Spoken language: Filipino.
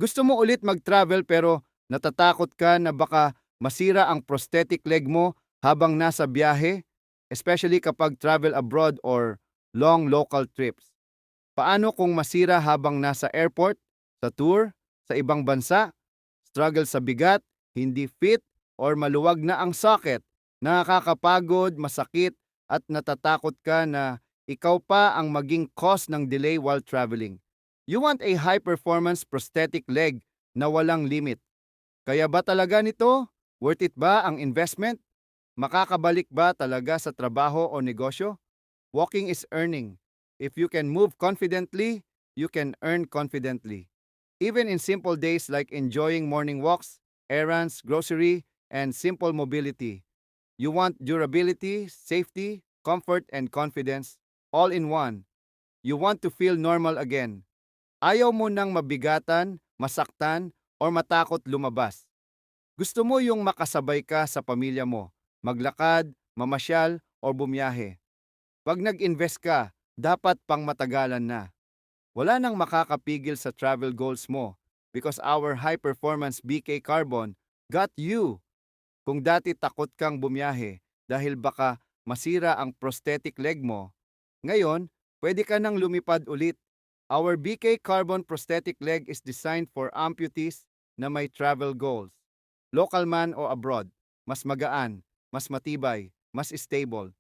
Gusto mo ulit mag-travel pero natatakot ka na baka masira ang prosthetic leg mo habang nasa biyahe, especially kapag travel abroad or long local trips. Paano kung masira habang nasa airport, sa tour, sa ibang bansa, struggle sa bigat, hindi fit, or maluwag na ang socket, nakakapagod, masakit, at natatakot ka na ikaw pa ang maging cause ng delay while traveling. You want a high-performance prosthetic leg na walang limit. Kaya ba talaga nito? Worth it ba ang investment? Makakabalik ba talaga sa trabaho o negosyo? Walking is earning. If you can move confidently, you can earn confidently. Even in simple days like enjoying morning walks, errands, grocery, and simple mobility. You want durability, safety, comfort, and confidence all in one. You want to feel normal again. Ayaw mo nang mabigatan, masaktan, or matakot lumabas. Gusto mo yung makasabay ka sa pamilya mo, maglakad, mamasyal, o bumiyahe. Pag nag-invest ka, dapat pang matagalan na. Wala nang makakapigil sa travel goals mo because our high-performance BK Carbon got you. Kung dati takot kang bumiyahe dahil baka masira ang prosthetic leg mo, ngayon, pwede ka nang lumipad ulit. Our BK Carbon prosthetic leg is designed for amputees na may travel goals. Local man o abroad, mas magaan, mas matibay, mas stable.